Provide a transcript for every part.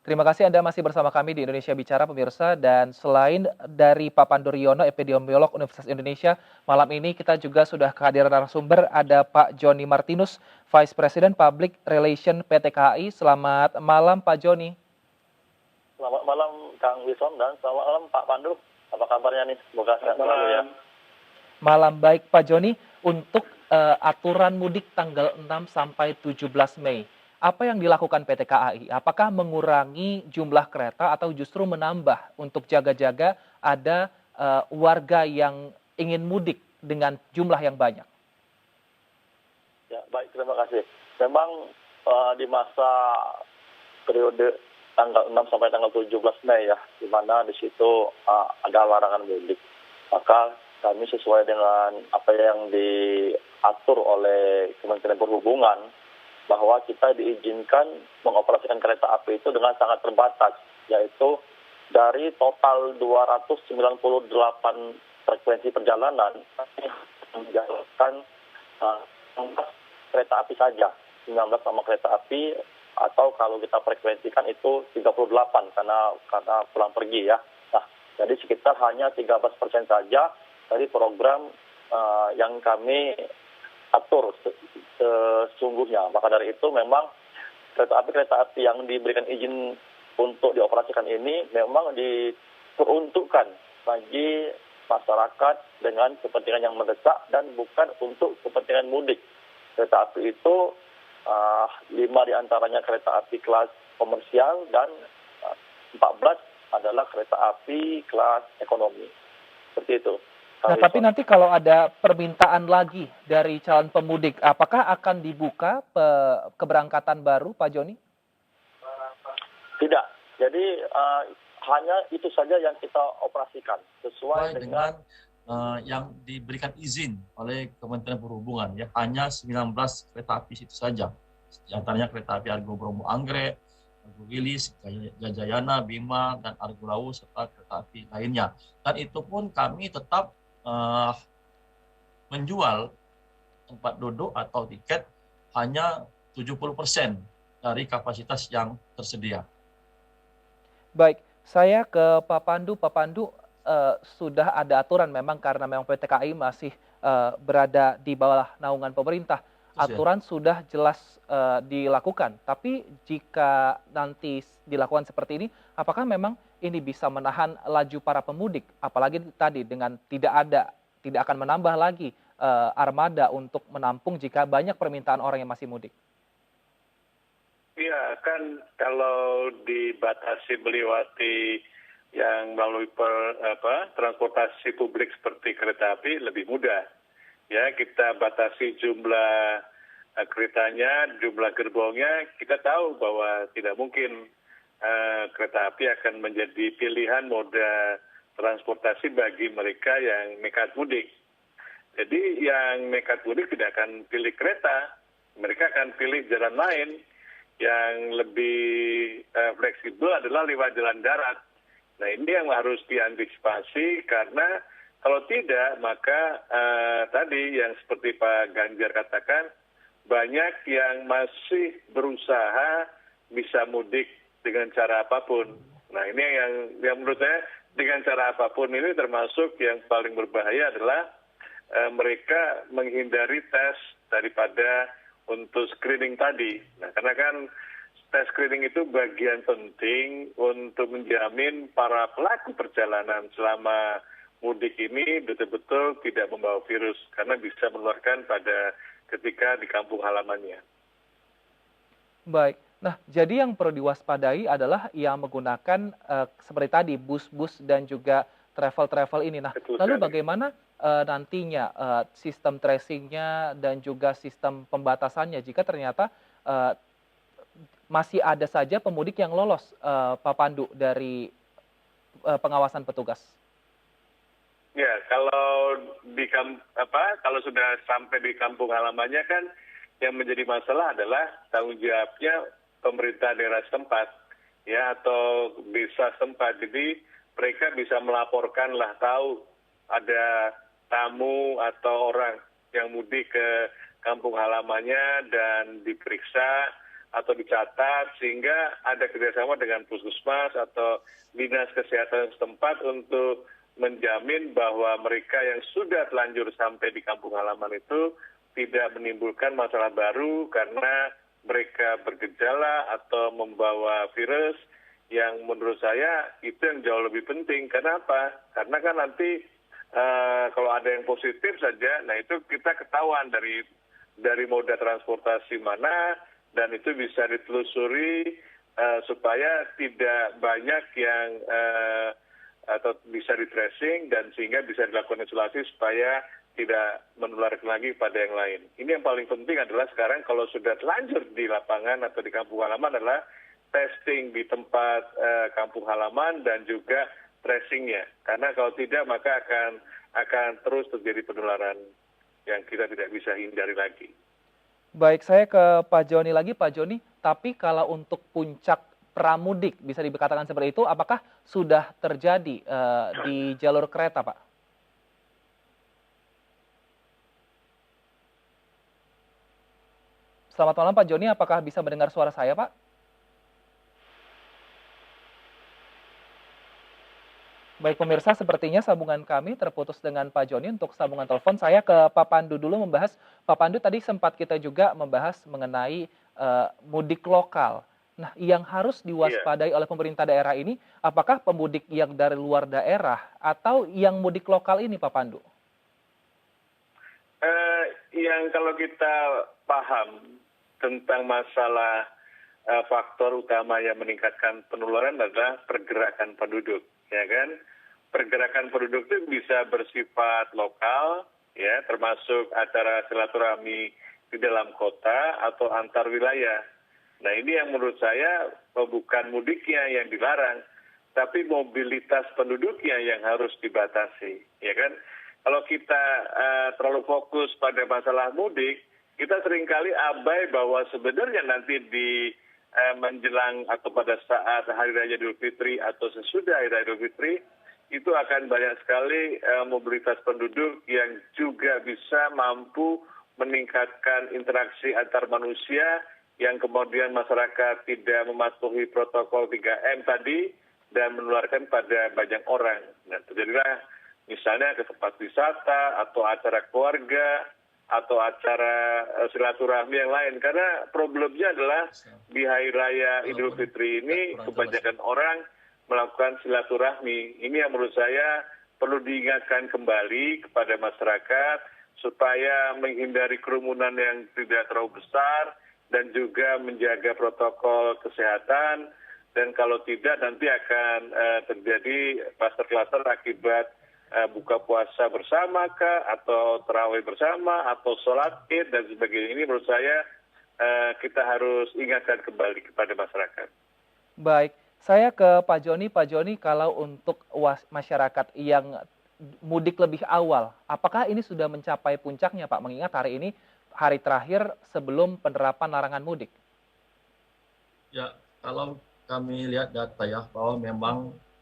Terima kasih Anda masih bersama kami di Indonesia Bicara pemirsa dan selain dari Pak Pandu Riono, epidemiolog Universitas Indonesia, malam ini kita juga sudah kehadiran narasumber ada Pak Joni Martinus, Vice President Public Relation PT KAI. Selamat malam Pak Joni. Selamat malam Kang Wison dan selamat malam Pak Pandu. Apa kabarnya nih? Semoga sehat selalu ya. Malam baik Pak Joni, untuk aturan mudik tanggal 6 sampai 17 Mei. Apa yang dilakukan PT KAI? Apakah mengurangi jumlah kereta atau justru menambah untuk jaga-jaga ada warga yang ingin mudik dengan jumlah yang banyak? Ya, baik, terima kasih. Memang di masa periode tanggal 6 sampai tanggal 17 Mei ya, di mana di situ ada larangan mudik. Maka kami sesuai dengan apa yang diatur oleh Kementerian Perhubungan, bahwa kita diizinkan mengoperasikan kereta api itu dengan sangat terbatas, yaitu dari total 298 frekuensi perjalanan, kami menjalankan 19 kereta api saja, 19 nama kereta api, atau kalau kita frekuensikan itu 38 karena pulang pergi ya. Nah, jadi sekitar hanya 13% saja dari program yang kami atur sesungguhnya. Maka dari itu memang kereta api yang diberikan izin untuk dioperasikan ini memang diperuntukkan bagi masyarakat dengan kepentingan yang mendesak dan bukan untuk kepentingan mudik. Kereta api itu 5 diantaranya kereta api kelas komersial dan 14 adalah kereta api kelas ekonomi. Seperti itu. Nah, tapi nanti kalau ada permintaan lagi dari calon pemudik, apakah akan dibuka keberangkatan baru, Pak Joni? Tidak. Jadi hanya itu saja yang kita operasikan sesuai dengan yang diberikan izin oleh Kementerian Perhubungan ya, hanya 19 kereta api itu saja. Di antaranya kereta api Argo Bromo Anggrek, Argo Wilis, Gajayana, Bima, dan Argo Lawu serta kereta api lainnya. Dan itu pun kami tetap menjual tempat duduk atau tiket hanya 70% dari kapasitas yang tersedia. Baik, saya ke Pak Pandu. Pak Pandu, sudah ada aturan memang karena memang PT KAI masih berada di bawah naungan pemerintah. Aturan sudah jelas dilakukan, tapi jika nanti dilakukan seperti ini, apakah memang ini bisa menahan laju para pemudik? Apalagi tadi dengan tidak akan menambah lagi armada untuk menampung jika banyak permintaan orang yang masih mudik. Iya, kan kalau dibatasi melewati yang melalui transportasi publik seperti kereta api lebih mudah. Ya, kita batasi jumlah keretanya, jumlah gerbongnya, kita tahu bahwa tidak mungkin kereta api akan menjadi pilihan moda transportasi bagi mereka yang nekat mudik. Jadi yang nekat mudik tidak akan pilih kereta, mereka akan pilih jalan lain. Yang lebih fleksibel adalah lewat jalan darat. Nah, ini yang harus diantisipasi karena kalau tidak maka tadi yang seperti Pak Ganjar katakan, banyak yang masih berusaha bisa mudik dengan cara apapun. Nah, ini yang menurut saya dengan cara apapun ini termasuk yang paling berbahaya adalah mereka menghindari tes daripada untuk screening tadi. Nah, karena kan tes screening itu bagian penting untuk menjamin para pelaku perjalanan selama mudik ini betul-betul tidak membawa virus karena bisa menularkan pada ketika di kampung halamannya. Baik. Nah, jadi yang perlu diwaspadai adalah yang menggunakan seperti tadi bus-bus dan juga travel-travel ini. Nah, lalu bagaimana nantinya sistem tracing-nya dan juga sistem pembatasannya jika ternyata masih ada saja pemudik yang lolos, Pak Pandu, dari pengawasan petugas? Ya, kalau kalau sudah sampai di kampung halamannya kan yang menjadi masalah adalah tanggung jawabnya pemerintah daerah setempat, ya, atau desa setempat. Jadi mereka bisa melaporkanlah, tahu ada tamu atau orang yang mudik ke kampung halamannya dan diperiksa atau dicatat sehingga ada kerjasama dengan puskesmas atau dinas kesehatan setempat untuk menjamin bahwa mereka yang sudah telanjur sampai di kampung halaman itu tidak menimbulkan masalah baru karena mereka bergejala atau membawa virus yang menurut saya itu yang jauh lebih penting. Kenapa? Karena kan nanti kalau ada yang positif saja, nah itu kita ketahuan dari moda transportasi mana, dan itu bisa ditelusuri supaya tidak banyak yang atau bisa di tracing dan sehingga bisa dilakukan isolasi supaya tidak menularkan lagi pada yang lain. Ini yang paling penting adalah sekarang kalau sudah terlanjur di lapangan atau di kampung halaman adalah testing di tempat kampung halaman dan juga tracingnya. Karena kalau tidak maka akan terus terjadi penularan yang kita tidak bisa hindari lagi. Baik, saya ke Pak Joni lagi, Pak Joni. Tapi kalau untuk puncak pramudik, bisa dikatakan seperti itu, apakah sudah terjadi di jalur kereta, Pak? Selamat malam, Pak Joni. Apakah bisa mendengar suara saya, Pak? Baik pemirsa, sepertinya sambungan kami terputus dengan Pak Joni untuk sambungan telepon. Saya ke Pak Pandu dulu membahas. Pak Pandu, tadi sempat kita juga membahas mengenai mudik lokal. Nah, yang harus diwaspadai oleh pemerintah daerah ini, apakah pemudik yang dari luar daerah atau yang mudik lokal ini, Pak Pandu? Yang kalau kita paham tentang masalah faktor utama yang meningkatkan penularan adalah pergerakan penduduk, ya kan? Pergerakan penduduk itu bisa bersifat lokal, ya, termasuk acara silaturahmi di dalam kota atau antar wilayah. Nah, ini yang menurut saya bukan mudiknya yang dilarang, tapi mobilitas penduduknya yang harus dibatasi, ya kan? Kalau kita terlalu fokus pada masalah mudik, kita seringkali abai bahwa sebenarnya nanti di menjelang atau pada saat Hari Raya Idul Fitri atau sesudah Hari Raya Idul Fitri, itu akan banyak sekali mobilitas penduduk yang juga bisa mampu meningkatkan interaksi antar manusia yang kemudian masyarakat tidak mematuhi protokol 3M tadi dan menularkan pada banyak orang. Nah, terjadilah misalnya ke tempat wisata atau acara keluarga atau acara silaturahmi yang lain. Karena problemnya adalah di Hari Raya Idul Fitri ini kebanyakan orang melakukan silaturahmi. Ini yang menurut saya perlu diingatkan kembali kepada masyarakat supaya menghindari kerumunan yang tidak terlalu besar dan juga menjaga protokol kesehatan. Dan kalau tidak nanti akan terjadi kluster-kluster akibat buka puasa bersama kah, atau tarawih bersama, atau sholat id dan sebagainya. Ini menurut saya kita harus ingatkan kembali kepada masyarakat. Baik, saya ke Pak Joni. Pak Joni, kalau untuk masyarakat yang mudik lebih awal, apakah ini sudah mencapai puncaknya, Pak? Mengingat hari ini hari terakhir sebelum penerapan larangan mudik. Ya, kalau kami lihat data ya, bahwa memang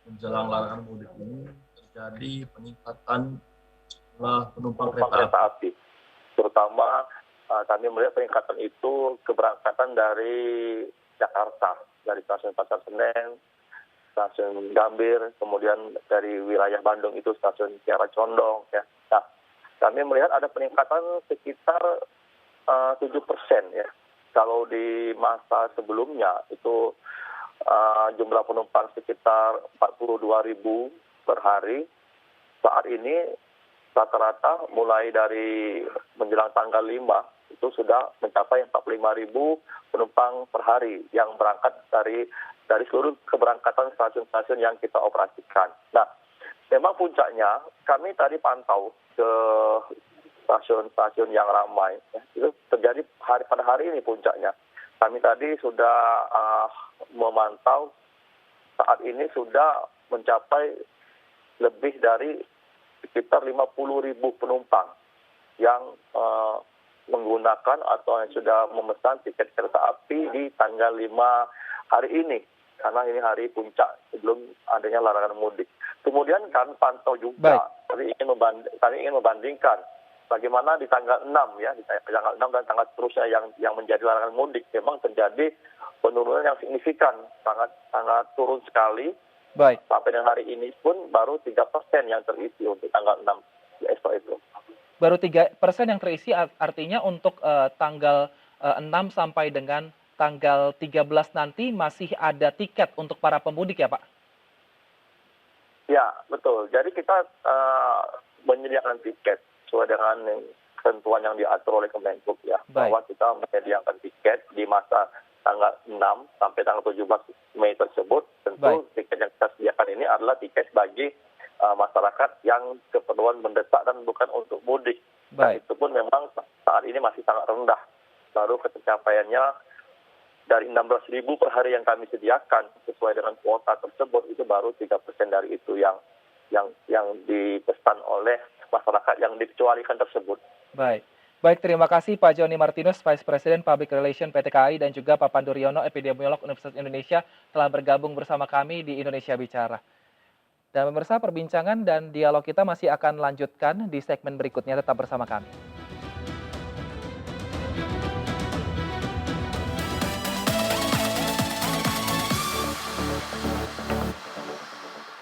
menjelang larangan mudik ini terjadi peningkatan jumlah penumpang kereta api. Terutama kami melihat peningkatan itu keberangkatan dari Jakarta, dari stasiun Pasar Senen, stasiun Gambir, kemudian dari wilayah Bandung itu stasiun Kiara Condong. Ya. Nah, kami melihat ada peningkatan sekitar 7% ya. Kalau di masa sebelumnya itu jumlah penumpang sekitar 42.000 per hari. Saat ini rata-rata mulai dari menjelang tanggal 5 itu sudah mencapai 45.000 penumpang per hari yang berangkat dari seluruh keberangkatan stasiun-stasiun yang kita operasikan. Nah, memang puncaknya kami tadi pantau ke stasiun-stasiun yang ramai, ya, itu terjadi pada hari ini puncaknya. Kami tadi sudah memantau saat ini sudah mencapai lebih dari sekitar 50.000 penumpang yang menggunakan atau yang sudah memesan tiket kereta api di tanggal 5 hari ini. Karena ini hari puncak sebelum adanya larangan mudik. Kemudian kami pantau juga, kami ingin membandingkan bagaimana di tanggal 6 ya, di tanggal 6 dan tanggal seterusnya yang menjadi larangan mudik, memang terjadi penurunan yang signifikan, sangat turun sekali. Baik. Sampai dengan hari ini pun baru 3% yang terisi untuk tanggal 6 esok itu. Baru 3% yang terisi, artinya untuk tanggal 6 sampai dengan tanggal 13 nanti masih ada tiket untuk para pemudik ya Pak? Ya, betul. Jadi kita menyediakan tiket sesuai dengan ketentuan yang diatur oleh Kemenhub ya. Bahwa kita menyediakan tiket di masa tanggal 6 sampai tanggal 17 Mei tersebut. Tentu tiket yang kita sediakan ini adalah tiket bagi masyarakat yang keperluan mendesak dan bukan untuk mudik. Dan itu pun memang saat ini masih sangat rendah. Baru pencapaiannya dari 16.000 per hari yang kami sediakan sesuai dengan kuota tersebut itu baru 3% dari itu yang dipesan oleh masyarakat yang dikecualikan tersebut. Baik, terima kasih Pak Joni Martinus, Vice President Public Relation PT KAI, dan juga Pak Pandu Riono, epidemiolog Universitas Indonesia, telah bergabung bersama kami di Indonesia Bicara. Dan pemirsa, perbincangan dan dialog kita masih akan lanjutkan di segmen berikutnya, tetap bersama kami.